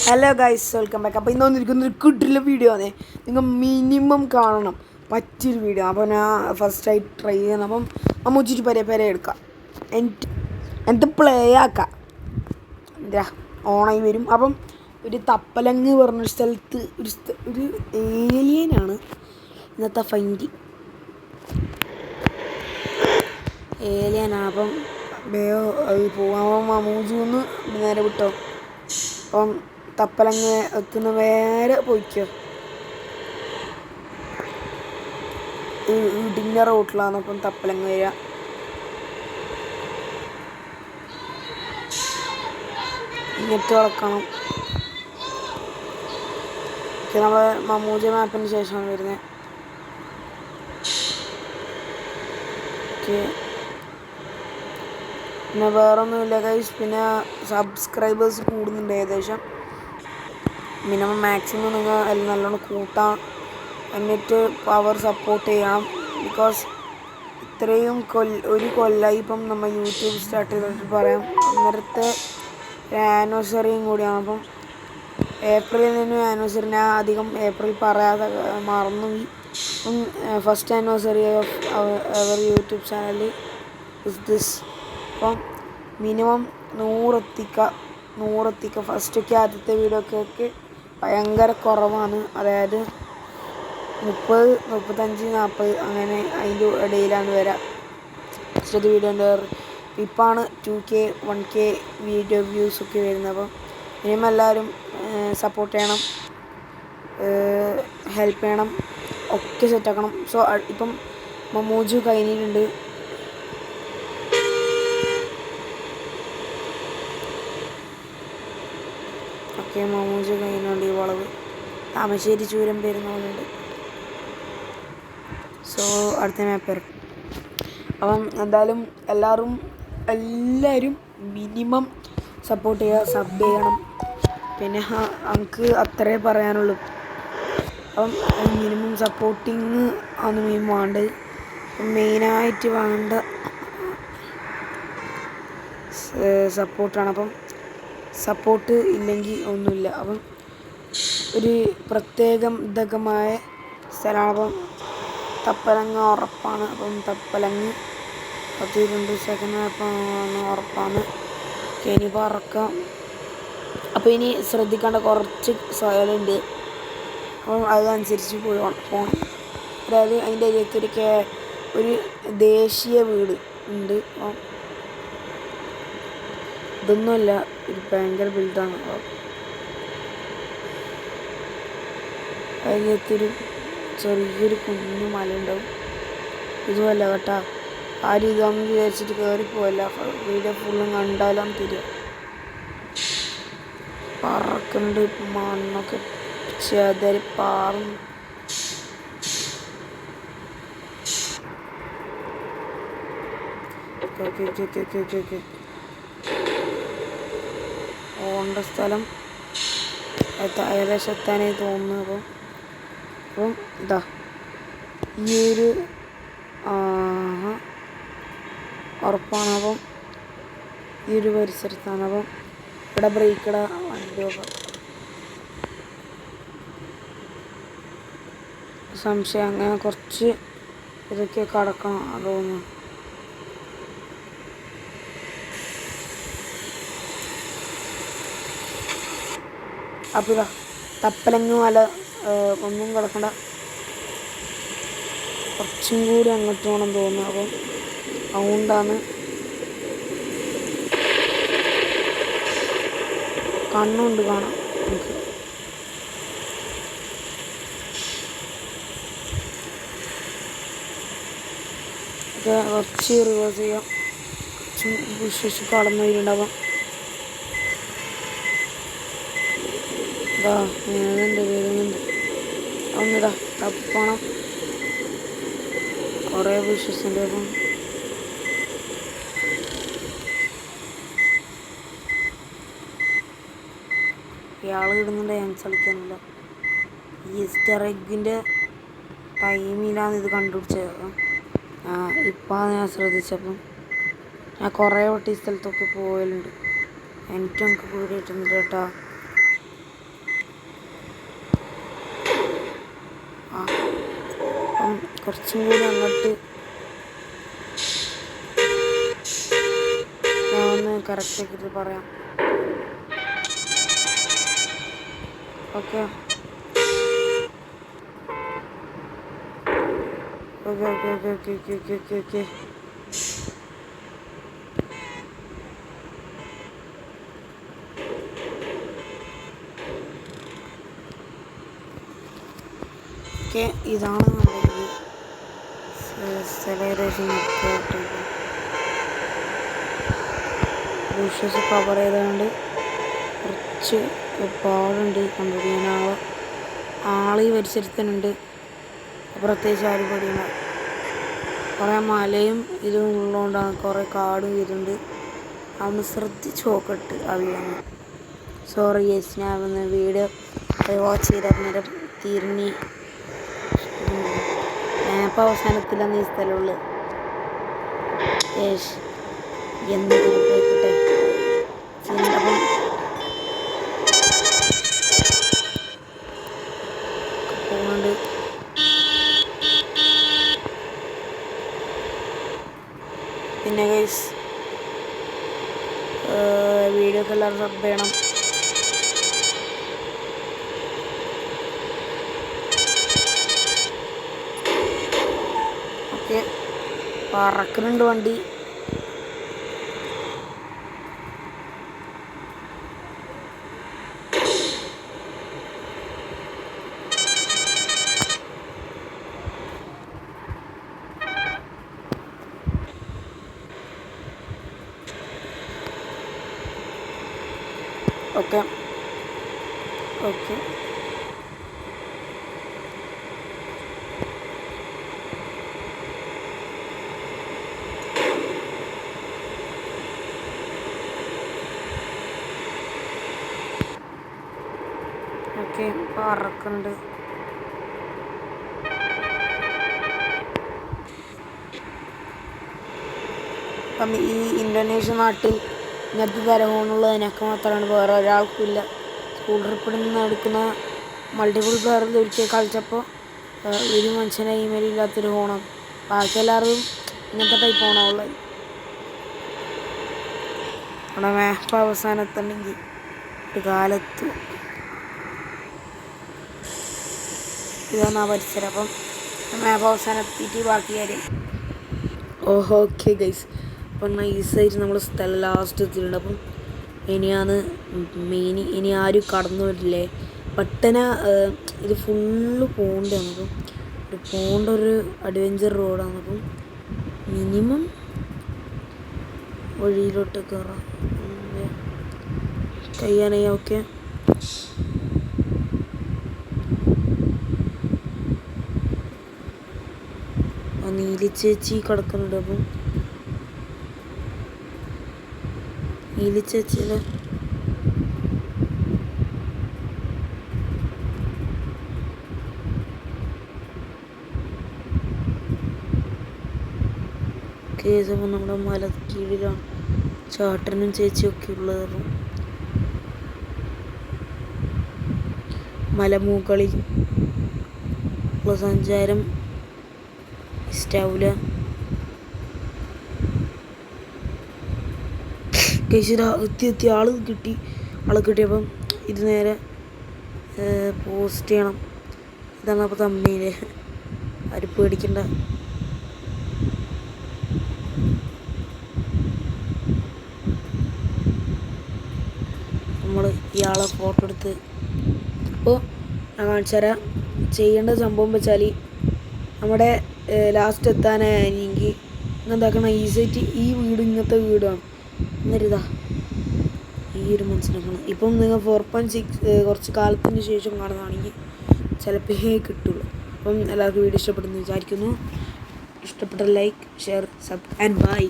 Hello guys, welcome back. അപ്പോൾ ഇന്ന് വന്നിരിക്കുന്നൊരു കിട്ടില്ല വീഡിയോ ആണ്. നിങ്ങൾ മിനിമം കാണണം പറ്റിയൊരു വീഡിയോ. അപ്പോൾ ഞാൻ ഫസ്റ്റായി ട്രൈ ചെയ്യണം. അപ്പം അമ്മൂച്ചിട്ട് പെരെ എടുക്കാം, എന്നിട്ട് പ്ലേ ആക്കാം. എന്താ ഓണായി വരും. അപ്പം ഒരു തപ്പലങ്ങ് പറഞ്ഞൊരു സ്ഥലത്ത് ഒരു ഏലിയനാണ് ഇന്നത്തെ ഫൈൻഡ്. ഏലിയനാണ്. അപ്പം വേയോ അത് പോകാൻ അമ്മൂജി ഒന്ന് നേരെ വിട്ടോ. അപ്പം തപ്പലങ്ങ് എത്തുന്ന നേരെ പോയിക്കോ. ഇടിൻ്റെ റോട്ടിലാണ് അപ്പം തപ്പലങ്ങ് വരിക. ഇങ്ങനത്തെ വളക്കണം. നമ്മൾ മമ്മൂജി മാപ്പിന് ശേഷമാണ് വരുന്നത്. ഓക്കെ, പിന്നെ വേറൊന്നുമില്ല ഗൈസ്. പിന്നെ സബ്സ്ക്രൈബേഴ്സ് കൂടുന്നുണ്ട് ഏകദേശം. മിനിമം മാക്സിമം നിങ്ങൾ നല്ലോണം കൂട്ടാം, എന്നിട്ട് പവർ സപ്പോർട്ട് ചെയ്യണം. ബിക്കോസ് ഇത്രയും ഒരു കൊല്ലമായി ഇപ്പം നമ്മൾ യൂട്യൂബ് സ്റ്റാർട്ട് ചെയ്തിട്ട് പറയാം. അന്നേരത്തെ ആനിവേഴ്സറിയും കൂടിയാണ്. അപ്പം ഏപ്രിലിൽ നിന്ന് ആനിവേഴ്സറി ഞാൻ അധികം ഏപ്രിൽ പറയാതെ മറന്നുപോയി. അപ്പം first anniversary of our YouTube channel is this. അപ്പം മിനിമം 100 എത്തിക്കുക. ഫസ്റ്റൊക്കെ ആദ്യത്തെ വീഡിയോക്കൊക്കെ ഭയങ്കര കുറവാണ്. അതായത് 30, 35, 40 അങ്ങനെ അതിൻ്റെ ഇടയിലാണ് വരിക ഫസ്റ്റത്തെ വീഡിയോൻ്റെ. ഇപ്പോഴാണ് 2K 1K വീഡിയോ വ്യൂസൊക്കെ വരുന്നത്. അപ്പം മിനിമം എല്ലാവരും സപ്പോർട്ട് ചെയ്യണം, ഹെൽപ്പ് ചെയ്യണം, ഒക്കെ സെറ്റാക്കണം. സോ ഇപ്പം മമ്മൂജു കഴിഞ്ഞിട്ടുണ്ട്. ഓക്കെ, മമ്മൂജു കഴിഞ്ഞുണ്ട്. ഈ വളവ് താമശ്ശേരി ചൂരം പെരുന്നോളുണ്ട്. സോ അടുത്ത മാപ്പ് ഇറക്കും. അപ്പം എന്തായാലും എല്ലാവരും മിനിമം സപ്പോർട്ട് ചെയ്യുക, സബ് ചെയ്യണം. പിന്നെ നമുക്ക് അത്രേ പറയാനുള്ളൂ. അപ്പം മിനിമം സപ്പോർട്ടിങ് ആണ് വേണ്ടത്. മെയിനായിട്ട് വേണ്ട സപ്പോർട്ടാണ്. അപ്പം സപ്പോർട്ട് ഇല്ലെങ്കിൽ ഒന്നുമില്ല. അപ്പം ഒരു പ്രത്യേകമായ സ്ഥലമാണ്. അപ്പം തപ്പലങ്ങ് ഉറപ്പാണ്. അപ്പം തപ്പലങ്ങ് 12 സെക്കൻഡ് മാപ്പാണ്, ഉറപ്പാണ്. ഇനി പറക്കാം. അപ്പോൾ ഇനി ശ്രദ്ധിക്കേണ്ട കുറച്ച് സ്ഥലമുണ്ട്. അപ്പം അതനുസരിച്ച് പോകണം. അതായത് അതിൻ്റെ അരികത്തൊക്കെ ഒരു ദേശീയ വീട് ഉണ്ട്. അപ്പം ഇതൊന്നുമല്ല, ഒരു ഭയങ്കര ബിൽഡാണ്. അതിനകത്തൊരു ചെറിയൊരു കുഞ്ഞു മല ഉണ്ടാവും. ഇതുമല്ല കേട്ടാ, ആരും ഇതാണെന്ന് വിചാരിച്ചിട്ട് കയറിപ്പോവല്ല. വീഡിയോ ഫുള്ളും കണ്ടാലും തിരിക. പറക്കുന്നുണ്ട്, മണ്ണൊക്കെ ചെതറി പാറും. ഓണ്ട സ്ഥലം ഏകദേശം എത്താനായി തോന്നുന്നു. അപ്പം ഇതാ ഈ ഒരു ഉറപ്പാണ്. അപ്പം ഈ ഒരു പരിസരത്താണ്. അപ്പം ഇവിടെ ബ്രേക്കിട വണ്ടി സംശയം അങ്ങനെ കുറച്ച് ഇതൊക്കെ കടക്കണം തോന്നുന്നു. അപ്പം ഇതാ തപ്പലങ്ങ് മല ഒന്നും കിടക്കണ്ട, കുറച്ചും കൂടി അങ്ങോട്ട് വേണം തോന്നുന്നു. അപ്പം അതുകൊണ്ടാണ് കണ്ണുണ്ട് കാണാം നമുക്ക്. കുറച്ച് റിവേഴ്സ് ചെയ്യാം. കുറച്ച് കടന്നു വരുന്നുണ്ടാവാം. വരുന്നുണ്ട്. ഒന്നിതാ തപ്പണം. കുറേ ബുഷസുണ്ട്. അപ്പം ഇയാൾ ഇടുന്നുണ്ട്, ഞാൻ കളിക്കാനില്ല. ഈസ്റ്റർ എഗ്ഗിൻ്റെ ടൈമിലാണ് ഇത് കണ്ടുപിടിച്ചത്. ഇപ്പം ഞാൻ ശ്രദ്ധിച്ചപ്പം ഞാൻ കുറേ വട്ടി സ്ഥലത്തൊക്കെ പോകലുണ്ട്. എനിക്ക് പേടിയിട്ടുണ്ട് കേട്ടോ. കുറച്ചും കൂടി അങ്ങോട്ട് ഞാൻ ഒന്ന് കറക്റ്റ് ആക്കിയിട്ട് പറയാം. Okay okay okay okay okay okay okay okay okay ഇതാണ് നമ്മുടെ സെലബ്രേഷൻ ബുഷസ് കവർ ചെയ്തുകൊണ്ട് കുറച്ച് പാടുണ്ട് കണ്ടിട്ട്. ഞാൻ ആളി വരിച്ചെടുത്തുന്നുണ്ട്. പ്രത്യേകിച്ച് ആരും പഠിക്കുന്ന കുറേ മലയും ഇതും ഉള്ളതുകൊണ്ടാണ്, കുറേ കാടും ഇതുണ്ട്. അതൊന്ന് ശ്രദ്ധിച്ച് നോക്കട്ട് അറിയാമെന്ന്. സോറി യെസ്, ഞാൻ ഒന്ന് വീഡിയോ വാച്ച് ചെയ്താൽ നേരം തിരിഞ്ഞ് മാപ്പ് അവസാനത്തിലാണ് ഈ സ്ഥലമുള്ളത്. യേശ് എന്തെങ്കിലും പോയിക്കോട്ടെ. ചിന്തപ്പം പോകുന്നുണ്ട്. പിന്നെ ഗൈസ് വീഡിയോക്ക് എല്ലാവരും സബ് ചെയ്യണം. ഓക്കെ പറക്കുന്നുണ്ട് വണ്ടി. ഓക്കെ ഓക്കെ ഓക്കെ പറക്കുന്നുണ്ട്. അപ്പം ഈ ഇന്തോനേഷ്യ നാട്ടിൽ ഇങ്ങനത്തെ തരമുള്ളത് എനിക്ക് മാത്രമാണ്, വേറെ ഒരാൾക്കുമില്ല. സ്കൂൾ ട്രിപ്പിൽ നിന്ന് എടുക്കുന്ന മൾട്ടിപ്പിൾ പ്ലെയറിൽ ഒരിക്കൽ കളിച്ചപ്പോൾ ഒരു മനുഷ്യനെ ഇമെയിൽ ഇല്ലാത്തൊരു ഫോണാണ്. ബാക്കി എല്ലാവരും ഇങ്ങനത്തെ ടൈപ്പ് ഫോണാണ് ഉള്ളത്. അവിടെ മാപ്പ് അവസാനത്തുണ്ടെങ്കിൽ ഒരു കാലത്ത് ഇതാണ് ആ പരിസരം. അപ്പം മാപ്പ് അവസാനത്തിട്ട് ബാക്കി കാര്യം. ഓക്കെ ഗൈസ്, അപ്പം നൈസായിട്ട് നമ്മൾ സ്ഥലം ലാസ്റ്റ് എത്തിയിട്ടുണ്ട്. അപ്പം ഇനി ആരും കടന്നു വരില്ലേ? പെട്ടെന്ന് ഇത് ഫുള്ള് പോണ്ടാണ്. അപ്പം ഒരു പോണ്ട ഒരു അഡ്വഞ്ചർ റോഡാണ്. അപ്പം മിനിമം വഴിയിലോട്ട് കയറാം. കഴിയാനായി. ഓക്കെ നീലി ചേച്ചി കിടക്കുന്നുണ്ട്. അപ്പം നീലി ചേച്ചിയുടെ കേസപ്പം നമ്മുടെ മല കീഴിലാണ് ചാട്ടനും ചേച്ചിയൊക്കെ ഉള്ളത്. മലമുകളിൽ ഉള്ള സഞ്ചാരം ഇഷ്ടാവൂല. എത്തി ആള് കിട്ടിയപ്പം ഇത് നേരെ പോസ്റ്റ് ചെയ്യണം. ഇതാണ് അപ്പോൾ തമ്മീല്. ആരും പേടിക്കണ്ട. നമ്മൾ ഇയാളെ ഫോട്ടോ എടുത്ത് അപ്പോൾ ഞാൻ കാണിച്ചു തരാം. ചെയ്യേണ്ട സംഭവം വെച്ചാൽ നമ്മുടെ ലാസ്റ്റ് എത്താനായെങ്കിൽ എന്താക്കണം, ഈസിയായിട്ട് ഈ വീട് ഇങ്ങനത്തെ വീടാണ്. എന്നിരുതാ ഈ ഒരു മനസ്സിലാക്കണം. ഇപ്പം നിങ്ങൾ 4.6 കുറച്ച് കാലത്തിന് ശേഷം കാണുന്നതാണെങ്കിൽ ചിലപ്പോൾ കിട്ടുള്ളൂ. അപ്പം എല്ലാവർക്കും വീഡിയോ ഇഷ്ടപ്പെടുന്നു വിചാരിക്കുന്നു. ഇഷ്ടപ്പെട്ട like, share, sub and by.